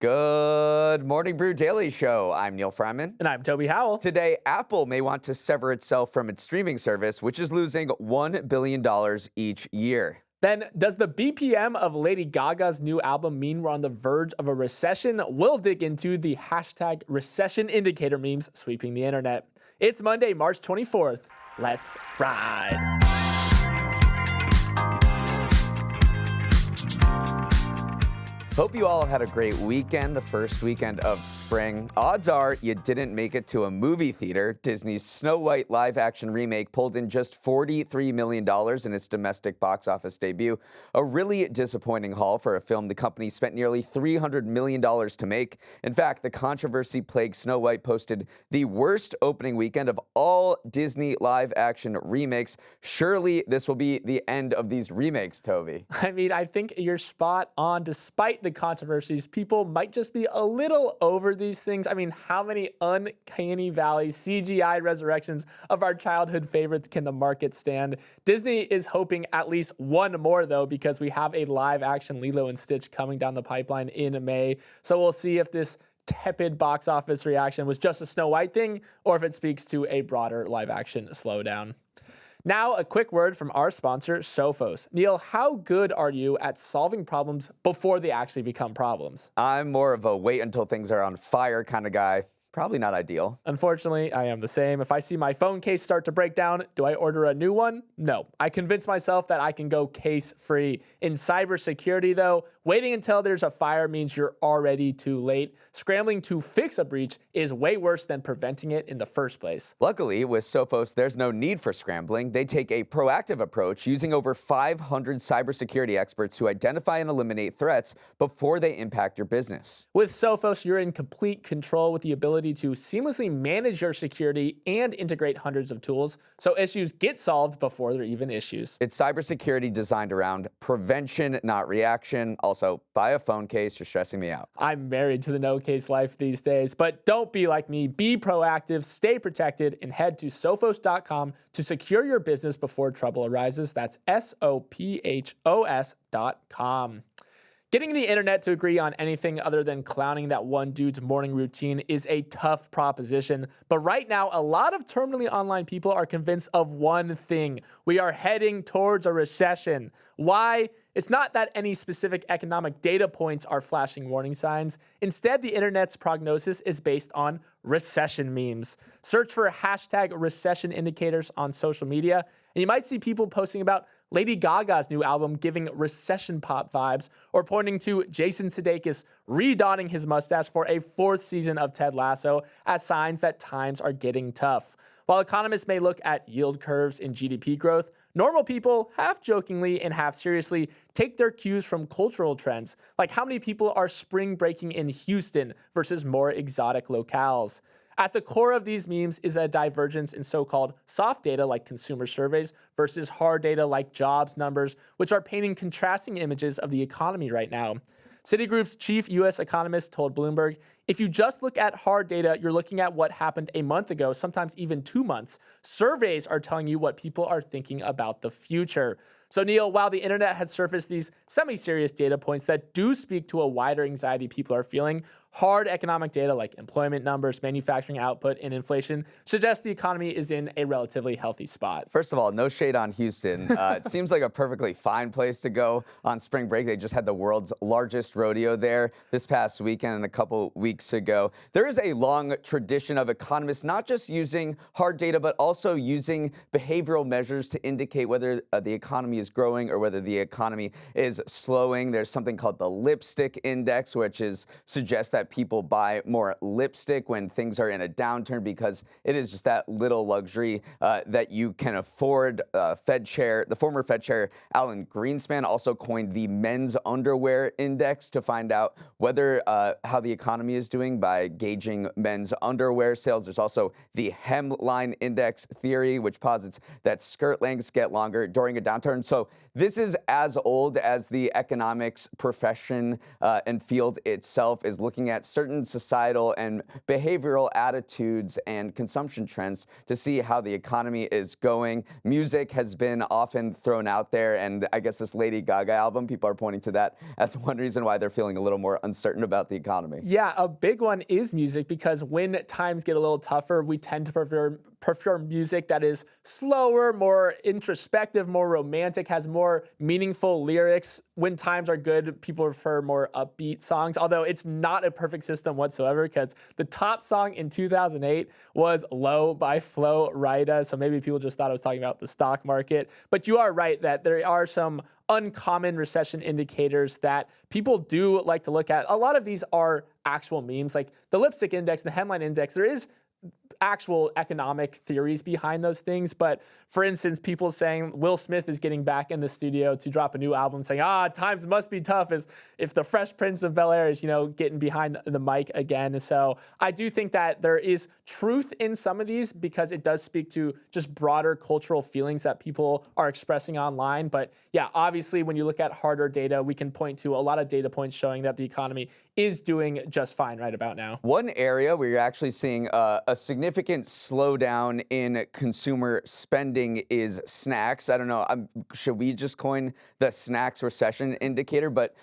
Good morning, Brew Daily Show. I'm Neal Foreman. And I'm Toby Howell. Today, Apple may want to sever itself from its streaming service, which is losing $1 billion each year. Then, does the BPM of Lady Gaga's new album mean we're on the verge of a recession? We'll dig into the hashtag RecessionIndicator memes sweeping the internet. It's Monday, March 24th. Let's ride. Hope you all had a great weekend, the first weekend of spring. Odds are you didn't make it to a movie theater. Disney's Snow White live-action remake pulled in just $43 million in its domestic box office debut. A really disappointing haul for a film the company spent nearly $300 million to make. In fact, the controversy-plagued Snow White posted the worst opening weekend of all Disney live-action remakes. Surely this will be the end of these remakes, Toby. I mean, I think you're spot on. Despite the controversies, people might just be a little over these things. I mean, how many uncanny valley CGI resurrections of our childhood favorites can the market stand? Disney is hoping at least one more, though, because we have a live-action Lilo and Stitch coming down the pipeline in May. So we'll see if this tepid box office reaction was just a Snow White thing or if it speaks to a broader live-action slowdown. Now, a quick word from our sponsor, Sophos. Neal, how good are you at solving problems before they actually become problems? I'm more of a wait until things are on fire kind of guy. Probably not ideal. Unfortunately, I am the same. If I see my phone case start to break down, do I order a new one? No. I convince myself that I can go case-free. In cybersecurity, though, waiting until there's a fire means you're already too late. Scrambling to fix a breach is way worse than preventing it in the first place. Luckily, with Sophos, there's no need for scrambling. They take a proactive approach using over 500 cybersecurity experts to identify and eliminate threats before they impact your business. With Sophos, you're in complete control with the ability to seamlessly manage your security and integrate hundreds of tools, so issues get solved before they're even issues. It's cybersecurity designed around prevention, not reaction. Also, buy a phone case. You're stressing me out. I'm married to the no-case life these days, but don't be like me. Be proactive, stay protected, and head to sophos.com to secure your business before trouble arises. That's sophos.com. Getting the internet to agree on anything other than clowning that one dude's morning routine is a tough proposition. But right now, a lot of terminally online people are convinced of one thing. We are heading towards a recession. Why? It's not that any specific economic data points are flashing warning signs. Instead, the internet's prognosis is based on recession memes. Search for hashtag recession indicators on social media, and you might see people posting about Lady Gaga's new album giving recession pop vibes, or pointing to Jason Sudeikis redonning his mustache for a fourth season of Ted Lasso as signs that times are getting tough. While economists may look at yield curves in GDP growth, normal people, half jokingly and half seriously, take their cues from cultural trends, like how many people are spring breaking in Houston versus more exotic locales. At the core of these memes is a divergence in so-called soft data like consumer surveys versus hard data like jobs numbers, which are painting contrasting images of the economy right now. Citigroup's chief U.S. economist told Bloomberg, if you just look at hard data, you're looking at what happened a month ago, sometimes even 2 months. Surveys are telling you what people are thinking about the future. So, Neal, while the internet has surfaced these semi-serious data points that do speak to a wider anxiety people are feeling, hard economic data like employment numbers, manufacturing output, and inflation suggest the economy is in a relatively healthy spot. First of all, no shade on Houston. It seems like a perfectly fine place to go on spring break. They just had the world's largest rodeo there this past weekend and a couple weeks ago. There is a long tradition of economists not just using hard data, but also using behavioral measures to indicate whether the economy is growing or whether the economy is slowing. There's something called the lipstick index, which suggests that people buy more lipstick when things are in a downturn because it is just that little luxury that you can afford. The former Fed chair Alan Greenspan also coined the men's underwear index to find out whether how the economy is is doing by gauging men's underwear sales. There's also the hemline index theory, which posits that skirt lengths get longer during a downturn. So this is as old as the economics profession and field itself is looking at certain societal and behavioral attitudes and consumption trends to see how the economy is going. Music has been often thrown out there, and I guess this Lady Gaga album, people are pointing to that as one reason why they're feeling a little more uncertain about the economy. Yeah, a big one is music, because when times get a little tougher, we tend to prefer music that is slower, more introspective, more romantic, has more meaningful lyrics. When times are good, people prefer more upbeat songs, although it's not a perfect system whatsoever, because the top song in 2008 was Low by Flo Rida, so maybe people just thought I was talking about the stock market. But you are right that there are some uncommon recession indicators that people do like to look at. A lot of these are actual memes, like the lipstick index, the headline index. There is actual economic theories behind those things. But for instance, people saying Will Smith is getting back in the studio to drop a new album, saying, times must be tough, as if the Fresh Prince of Bel-Air is, getting behind the mic again. So I do think that there is truth in some of these, because it does speak to just broader cultural feelings that people are expressing online. But yeah, obviously, when you look at harder data, we can point to a lot of data points showing that the economy is doing just fine right about now. One area where you're actually seeing a significant slowdown in consumer spending is snacks. I don't know, should we just coin the snacks recession indicator? But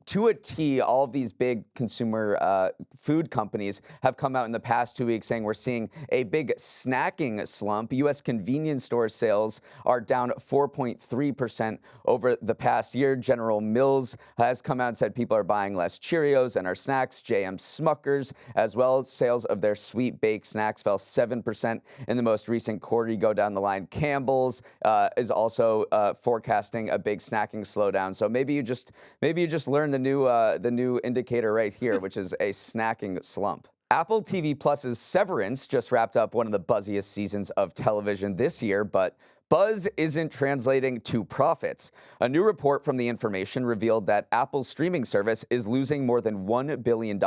to a T, all of these big consumer food companies have come out in the past 2 weeks saying we're seeing a big snacking slump. U.S. convenience store sales are down 4.3% over the past year. General Mills has come out and said people are buying less Cheerios and our snacks. JM Smuckers as well. Sales of their sweet baked snacks fell 7% in the most recent quarter. You go down the line. Campbell's is also forecasting a big snacking slowdown. So maybe you just learn the new indicator right here, which is a snacking slump. Apple TV Plus's Severance just wrapped up one of the buzziest seasons of television this year, but buzz isn't translating to profits. A new report from The Information revealed that Apple's streaming service is losing more than $1 billion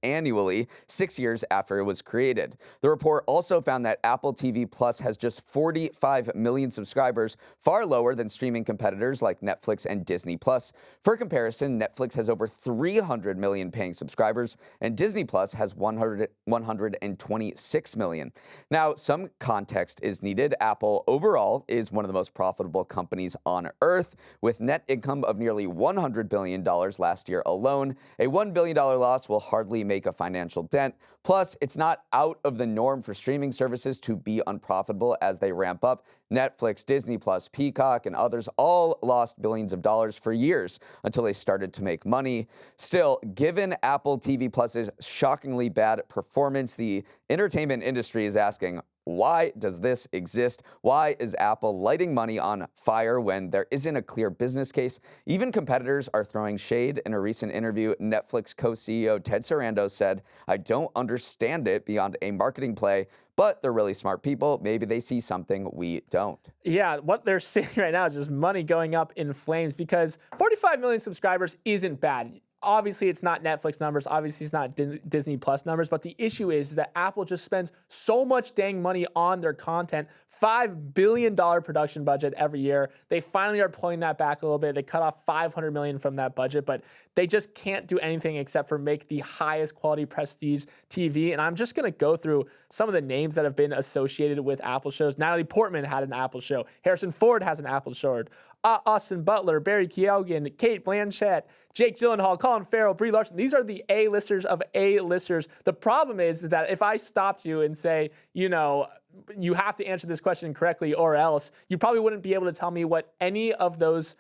annually 6 years after it was created. The report also found that Apple TV Plus has just 45 million subscribers, far lower than streaming competitors like Netflix and Disney Plus. For comparison, Netflix has over 300 million paying subscribers, and Disney Plus has 126 million. Now, some context is needed. Apple overall is one of the most profitable companies on earth, with net income of nearly $100 billion last year alone. A $1 billion loss will hardly make a financial dent. Plus, it's not out of the norm for streaming services to be unprofitable as they ramp up. Netflix, Disney Plus, Peacock, and others all lost billions of dollars for years until they started to make money. Still, given Apple TV Plus's shockingly bad performance, the entertainment industry is asking, why does this exist? Why is Apple lighting money on fire when there isn't a clear business case? Even competitors are throwing shade. In a recent interview, Netflix co-CEO Ted Sarandos said, "I don't understand it beyond a marketing play, but they're really smart people. Maybe they see something we don't." Yeah, what they're seeing right now is just money going up in flames, because 45 million subscribers isn't bad. Obviously, it's not Netflix numbers. Obviously, it's not Disney Plus numbers. But the issue is that Apple just spends so much dang money on their content. $5 billion production budget every year. They finally are pulling that back a little bit. They cut off $500 million from that budget, but they just can't do anything except for make the highest quality prestige TV. And I'm just going to go through some of the names that have been associated with Apple shows. Natalie Portman had an Apple show. Harrison Ford has an Apple show. Austin Butler, Barry Keoghan, Kate Blanchett, Jake Gyllenhaal, Colin Farrell, Brie Larson. These are the A-listers of A-listers. The problem is that if I stopped you and say, you have to answer this question correctly or else, you probably wouldn't be able to tell me what any of those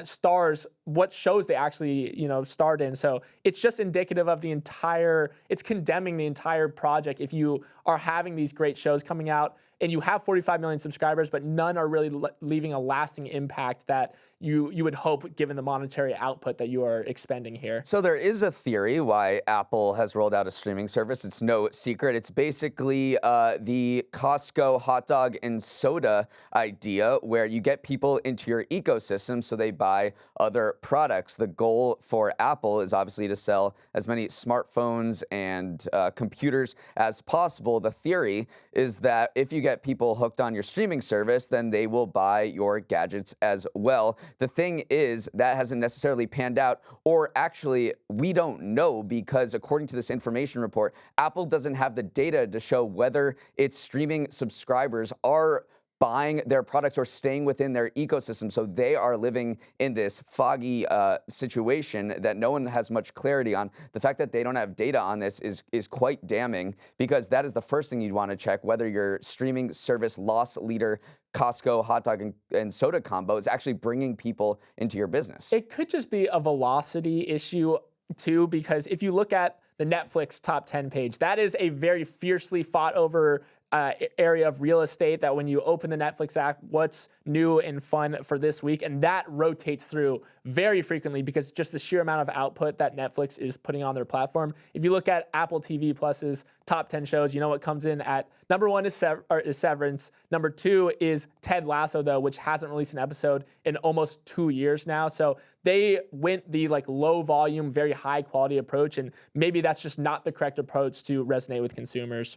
stars, what shows they actually, starred in. So it's just indicative of it's condemning the entire project if you are having these great shows coming out and you have 45 million subscribers, but none are really leaving a lasting impact that you would hope given the monetary output that you are expending here. So there is a theory why Apple has rolled out a streaming service. It's no secret. It's basically the Costco hot dog and soda idea, where you get people into your ecosystem so they buy other their products. The goal for Apple is obviously to sell as many smartphones and computers as possible. The theory is that if you get people hooked on your streaming service, then they will buy your gadgets as well. The thing is, that hasn't necessarily panned out, or actually, we don't know, because according to this information report, Apple doesn't have the data to show whether its streaming subscribers are buying their products or staying within their ecosystem. So they are living in this foggy situation that no one has much clarity on. The fact that they don't have data on this is quite damning, because that is the first thing you'd want to check, whether your streaming service loss leader Costco hot dog and soda combo is actually bringing people into your business. It could just be a velocity issue too, because if you look at the Netflix top 10 page, that is a very fiercely fought over area of real estate, that when you open the Netflix app, what's new and fun for this week, and that rotates through very frequently because just the sheer amount of output that Netflix is putting on their platform. If you look at Apple TV Plus's top 10 shows, you know what comes in at number 1 is Severance. Number 2 is Ted Lasso, though, which hasn't released an episode in almost 2 years now. So they went the low volume, very high quality approach, and maybe that's just not the correct approach to resonate with consumers.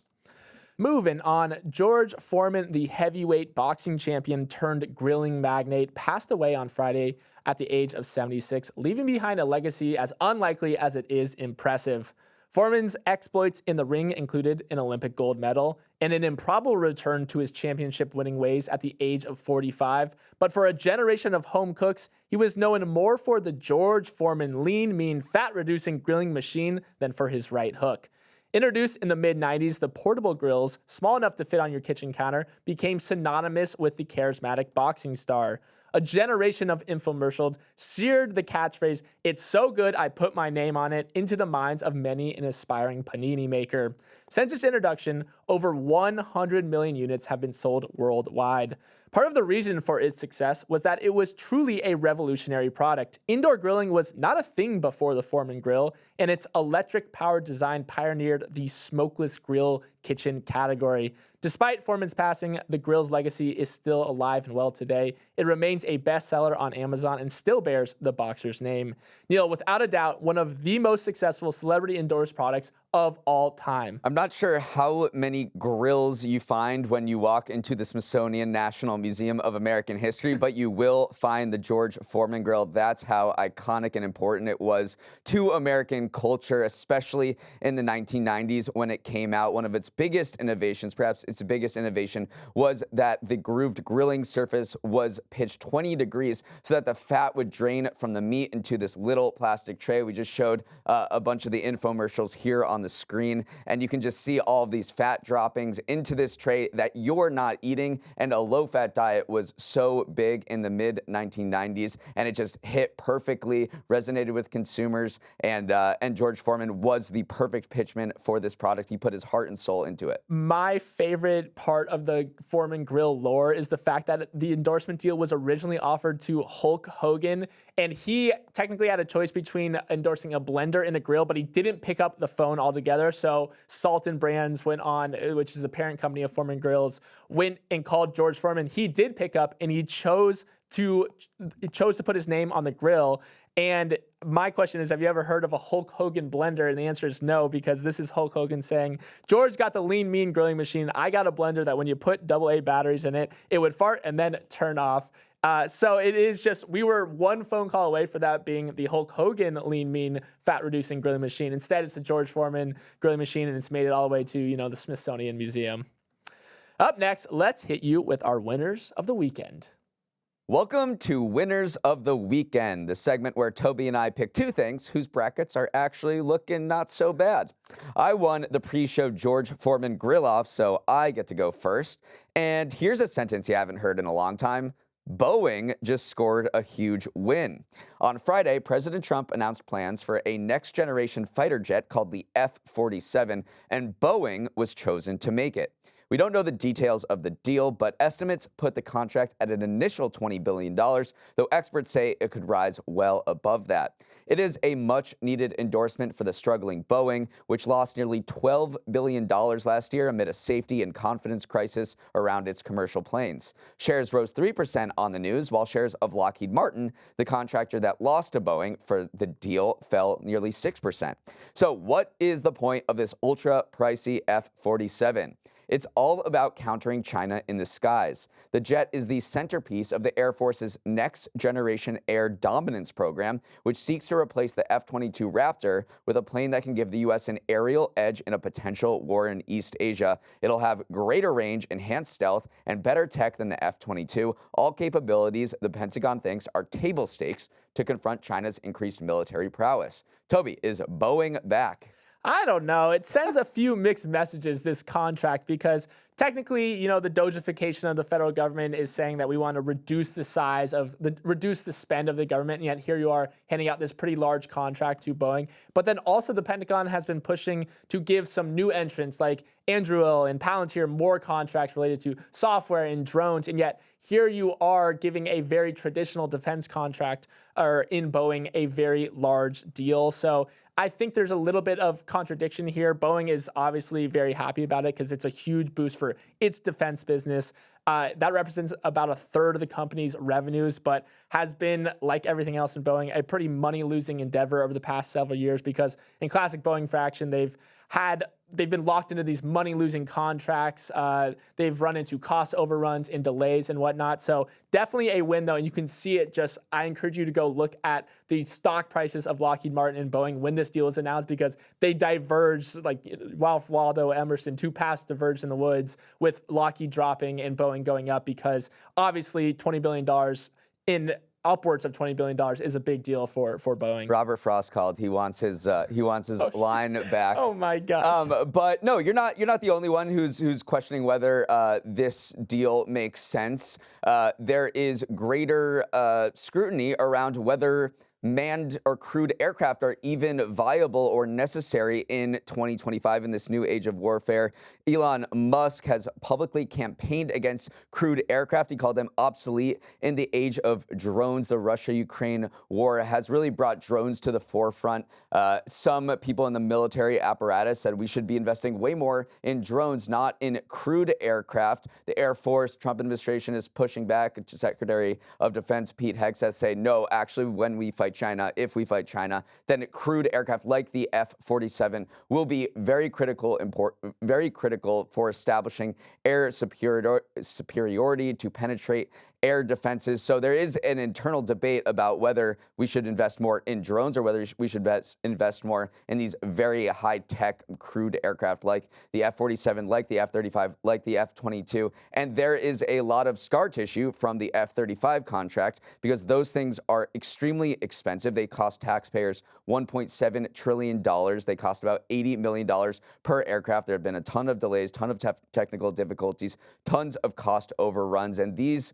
Moving on, George Foreman, the heavyweight boxing champion turned grilling magnate, passed away on Friday at the age of 76, leaving behind a legacy as unlikely as it is impressive. Foreman's exploits in the ring included an Olympic gold medal and an improbable return to his championship-winning ways at the age of 45. But for a generation of home cooks, he was known more for the George Foreman lean, mean, fat-reducing grilling machine than for his right hook. Introduced in the mid-90s, the portable grills, small enough to fit on your kitchen counter, became synonymous with the charismatic boxing star. A generation of infomercials seared the catchphrase, "It's so good I put my name on it," into the minds of many an aspiring panini maker. Since its introduction, over 100 million units have been sold worldwide. Part of the reason for its success was that it was truly a revolutionary product. Indoor grilling was not a thing before the Foreman grill, and its electric-powered design pioneered the smokeless grill kitchen category. Despite Foreman's passing, the grill's legacy is still alive and well today. It remains a bestseller on Amazon and still bears the boxer's name. Neal, without a doubt, one of the most successful celebrity-endorsed products of all time. I'm not sure how many grills you find when you walk into the Smithsonian National Museum of American History, but you will find the George Foreman grill. That's how iconic and important it was to American culture, especially in the 1990s when it came out. One of its biggest innovations, perhaps its biggest innovation, was that the grooved grilling surface was pitched 20 degrees so that the fat would drain from the meat into this little plastic tray. We just showed a bunch of the infomercials here on the screen, and you can just see all of these fat droppings into this tray that you're not eating. And a low-fat diet was so big in the mid-1990s, and it just hit perfectly, resonated with consumers, and George Foreman was the perfect pitchman for this product. He put his heart and soul into it. My favorite part of the Foreman grill lore is the fact that the endorsement deal was originally offered to Hulk Hogan, and he technically had a choice between endorsing a blender and a grill, but he didn't pick up the phone altogether. So Sultan Brands went on, which is the parent company of Foreman Grills, went and called George Foreman. He did pick up, and he chose to put his name on the grill. And my question is, have you ever heard of a Hulk Hogan blender? And the answer is no, because this is Hulk Hogan saying, George got the lean, mean grilling machine. I got a blender that when you put AA batteries in it, it would fart and then turn off. So it is just, we were one phone call away for that being the Hulk Hogan lean, mean, fat-reducing grilling machine. Instead, it's the George Foreman grilling machine, and it's made it all the way to, the Smithsonian Museum. Up next, let's hit you with our winners of the weekend. Welcome to Winners of the Weekend, the segment where Toby and I pick two things whose brackets are actually looking not so bad. I won the pre-show George Foreman grill-off, so I get to go first. And here's a sentence you haven't heard in a long time. Boeing just scored a huge win. On Friday, President Trump announced plans for a next-generation fighter jet called the F-47, and Boeing was chosen to make it. We don't know the details of the deal, but estimates put the contract at an initial $20 billion, though experts say it could rise well above that. It is a much-needed endorsement for the struggling Boeing, which lost nearly $12 billion last year amid a safety and confidence crisis around its commercial planes. Shares rose 3% on the news, while shares of Lockheed Martin, the contractor that lost to Boeing for the deal, fell nearly 6%. So what is the point of this ultra-pricey F-47? It's all about countering China in the skies. The jet is the centerpiece of the Air Force's next-generation air dominance program, which seeks to replace the F-22 Raptor with a plane that can give the U.S. an aerial edge in a potential war in East Asia. It'll have greater range, enhanced stealth, and better tech than the F-22, all capabilities the Pentagon thinks are table stakes to confront China's increased military prowess. Toby, is Boeing back? I don't know. It sends a few mixed messages, this contract, because technically, you know, the Dojification of the federal government is saying that we want to reduce the spend of the government, and yet here you are handing out this pretty large contract to Boeing. But then also the Pentagon has been pushing to give some new entrants like Anduril and Palantir more contracts related to software and drones, and yet here you are giving a very traditional defense contract in Boeing a very large deal. So I think there's a little bit of contradiction here. Boeing is obviously very happy about it because it's a huge boost for its defense business. That represents about a third of the company's revenues, but has been, like everything else in Boeing, a pretty money-losing endeavor over the past several years because in classic Boeing fashion, they've been locked into these money-losing contracts. They've run into cost overruns and delays and whatnot. So definitely a win, though, and you can see it I encourage you to go look at the stock prices of Lockheed Martin and Boeing when this deal was announced because they diverged, like Ralph Waldo Emerson, two paths diverged in the woods with Lockheed dropping and Boeing going up because obviously $20 billion in upwards of $20 billion is a big deal for Boeing. Robert Frost called. He wants his line back. Oh my gosh. But no, you're not the only one who's questioning whether this deal makes sense. There is greater scrutiny around whether manned or crewed aircraft are even viable or necessary in 2025 in this new age of warfare. Elon Musk has publicly campaigned against crewed aircraft. He called them obsolete in the age of drones. The Russia-Ukraine war has really brought drones to the forefront. Some people in the military apparatus said we should be investing way more in drones, not in crewed aircraft. The Air Force, Trump administration is pushing back. Secretary of Defense Pete Hegseth say, no, actually, when we fight China, if we fight China, then crewed aircraft like the F-47 will be very critical for establishing air superiority to penetrate air defenses. So there is an internal debate about whether we should invest more in drones or whether we should invest more in these very high-tech crewed aircraft like the F-47, like the F-35, like the F-22. And there is a lot of scar tissue from the F-35 contract because those things are extremely expensive. They cost taxpayers $1.7 trillion. They cost about $80 million per aircraft. There have been a ton of delays, ton of technical difficulties, tons of cost overruns. And these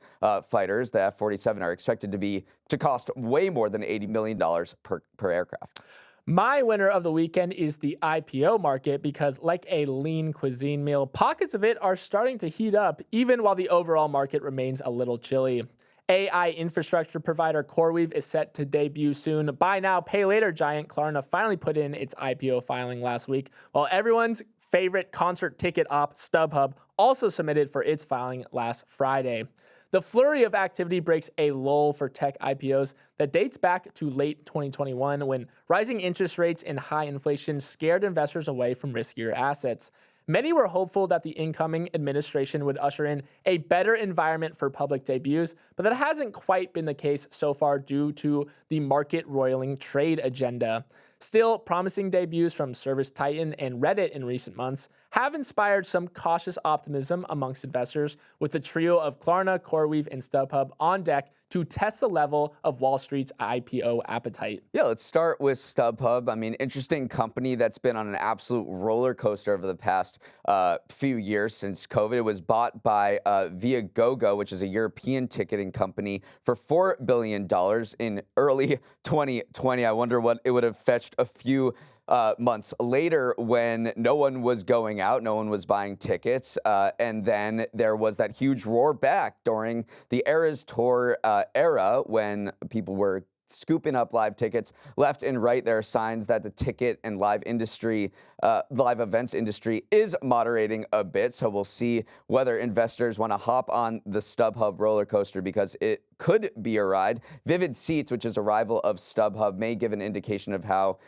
fighters, the F-47, are expected to cost way more than $80 million per aircraft. My winner of the weekend is the IPO market because, like a lean cuisine meal, pockets of it are starting to heat up even while the overall market remains a little chilly. AI infrastructure provider CoreWeave is set to debut soon. Buy now, pay later giant Klarna finally put in its IPO filing last week, while everyone's favorite concert ticket op, StubHub, also submitted for its filing last Friday. The flurry of activity breaks a lull for tech IPOs that dates back to late 2021 when rising interest rates and high inflation scared investors away from riskier assets. Many were hopeful that the incoming administration would usher in a better environment for public debuts, but that hasn't quite been the case so far due to the market-roiling trade agenda. Still, promising debuts from Service Titan and Reddit in recent months have inspired some cautious optimism amongst investors, with the trio of Klarna, CoreWeave, and StubHub on deck to test the level of Wall Street's IPO appetite. Yeah, let's start with StubHub. I mean, interesting company that's been on an absolute roller coaster over the past few years since COVID. It was bought by Viagogo, which is a European ticketing company, for $4 billion in early 2020. I wonder what it would have fetched a few months later when no one was going out, no one was buying tickets, and then there was that huge roar back during the Eras Tour era when people were scooping up live tickets left and right. There are signs that the ticket and live events industry is moderating a bit. So we'll see whether investors want to hop on the StubHub roller coaster because it could be a ride. Vivid Seats, which is a rival of StubHub, may give an indication of how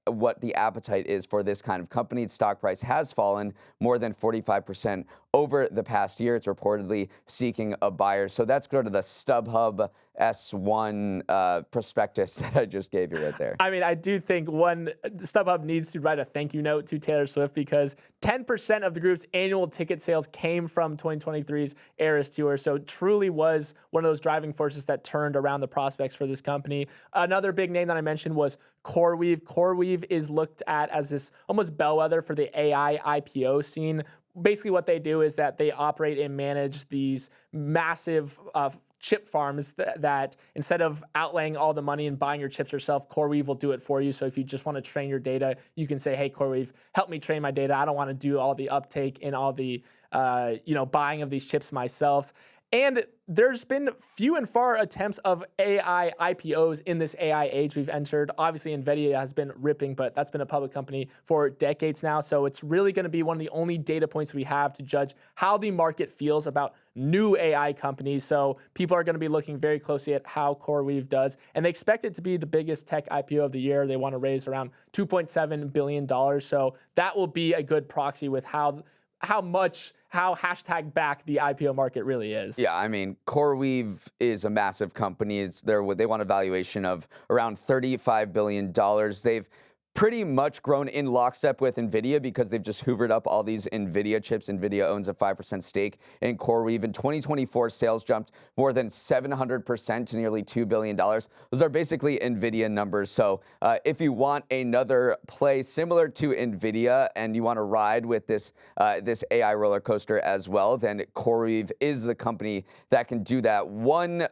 what the appetite is for this kind of company. Its stock price has fallen more than 45% over the past year. It's reportedly seeking a buyer. So that's sort of the StubHub S1 prospectus that I just gave you right there. I mean, I do think StubHub needs to write a thank you note to Taylor Swift because 10% of the group's annual ticket sales came from 2023's Eras Tour. So it truly was one of those driving forces that turned around the prospects for this company. Another big name that I mentioned was CoreWeave. CoreWeave is looked at as this almost bellwether for the AI IPO scene. Basically what they do is that they operate and manage these massive chip farms that instead of outlaying all the money and buying your chips yourself, CoreWeave will do it for you. So if you just want to train your data, you can say, hey, CoreWeave, help me train my data. I don't want to do all the uptake and all the buying of these chips myself. And there's been few and far attempts of AI IPOs in this AI age we've entered. Obviously, NVIDIA has been ripping, but that's been a public company for decades now. So it's really going to be one of the only data points we have to judge how the market feels about new AI companies. So people are going to be looking very closely at how CoreWeave does. And they expect it to be the biggest tech IPO of the year. They want to raise around $2.7 billion. So that will be a good proxy with how hashtag back the IPO market really is. Yeah, I mean, CoreWeave is a massive company. They want a valuation of around $35 billion. They've pretty much grown in lockstep with NVIDIA because they've just hoovered up all these NVIDIA chips. NVIDIA owns a 5% stake in CoreWeave. In 2024, sales jumped more than 700% to nearly $2 billion. Those are basically NVIDIA numbers. So if you want another play similar to NVIDIA and you want to ride with this AI roller coaster as well, then CoreWeave is the company that can do that. One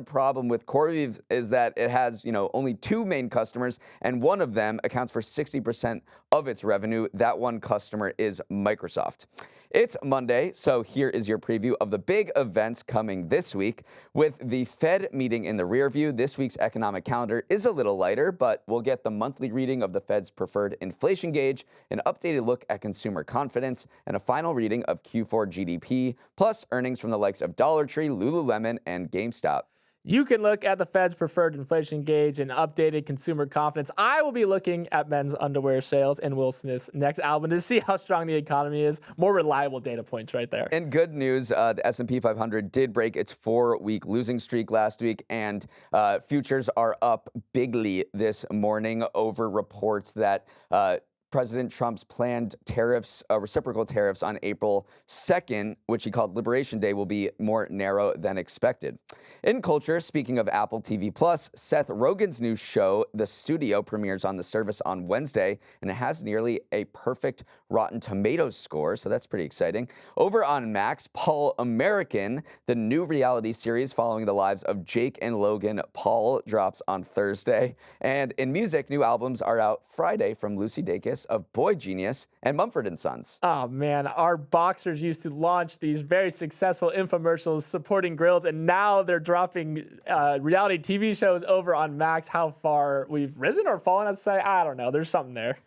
problem with CoreWeave is that it has only two main customers, and one of them accounts for 60% of its revenue. That one customer is Microsoft. It's Monday, so here is your preview of the big events coming this week. With the Fed meeting in the rear view, this week's economic calendar is a little lighter, but we'll get the monthly reading of the Fed's preferred inflation gauge, an updated look at consumer confidence, and a final reading of Q4 GDP, plus earnings from the likes of Dollar Tree, Lululemon, and GameStop. You can look at the Fed's preferred inflation gauge and updated consumer confidence. I will be looking at men's underwear sales and Will Smith's next album to see how strong the economy is. More reliable data points right there. And good news, the S&P 500 did break its 4-week losing streak last week, and futures are up bigly this morning over reports that President Trump's planned tariffs, reciprocal tariffs on April 2nd, which he called Liberation Day, will be more narrow than expected. In culture, speaking of Apple TV+, Seth Rogen's new show, The Studio, premieres on the service on Wednesday, and it has nearly a perfect Rotten Tomatoes score, so that's pretty exciting. Over on Max, Paul American, the new reality series following the lives of Jake and Logan Paul, drops on Thursday. And in music, new albums are out Friday from Lucy Dacus of Boy Genius and Mumford & Sons. Oh man, our boxers used to launch these very successful infomercials supporting grills, and now they're dropping reality TV shows over on Max. How far we've risen or fallen, I'd say. I don't know. There's something there.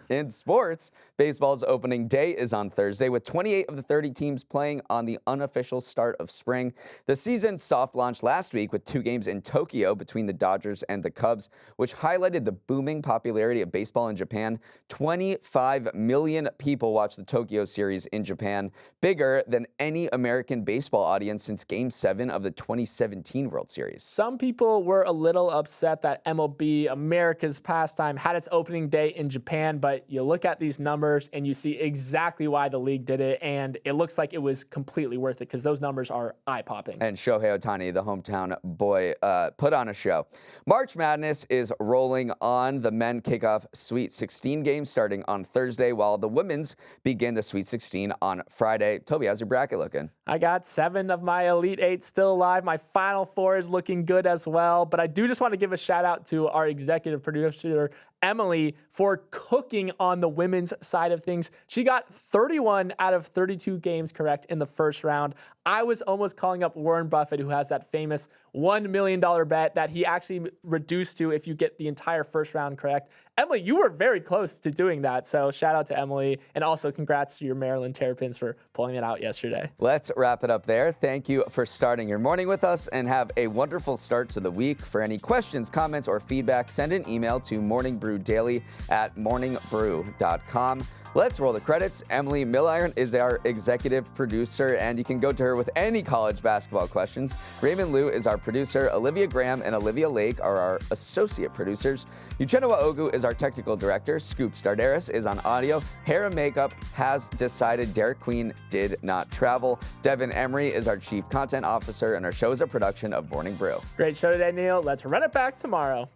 In sports, baseball's opening day is on Thursday, with 28 of the 30 teams playing on the unofficial start of spring. The season soft launched last week with 2 games in Tokyo between the Dodgers and the Cubs, which highlighted the booming popularity of baseball in Japan. 25 million people watched the Tokyo series in Japan, bigger than any American baseball audience since Game 7 of the 2017 World Series. Some people were a little upset that MLB, America's pastime, had its opening day in Japan, but you look at these numbers and you see exactly why the league did it, and it looks like it was completely worth it because those numbers are eye-popping. And Shohei Ohtani, the hometown boy, put on a show. March Madness is rolling on. The men kick off Sweet 16 games games starting on Thursday, while the women's begin the Sweet 16 on Friday. Toby, how's your bracket looking? I got 7 of my Elite 8 still alive. My Final 4 is looking good as well. But I do just want to give a shout out to our executive producer, Emily, for cooking on the women's side of things. She got 31 out of 32 games correct in the first round. I was almost calling up Warren Buffett, who has that famous $1 million bet that he actually reduced to if you get the entire first round correct. Emily, you were very close to doing that. So shout out to Emily. And also congrats to your Maryland Terrapins for pulling it out yesterday. Let's wrap it up there. Thank you for starting your morning with us, and have a wonderful start to the week. For any questions, comments, or feedback, send an email to morningbrewdaily@morningbrew.com. Let's roll the credits. Emily Milliron is our executive producer, and you can go to her with any college basketball questions. Raymond Liu is our producer. Olivia Graham and Olivia Lake are our associate producers. Uchenna Ogu is our technical director. Scoop Stardaris is on audio. Hair and makeup has decided Derek Queen did not travel. Devin Emery is our chief content officer, and our show is a production of Morning Brew. Great show today, Neal. Let's run it back tomorrow.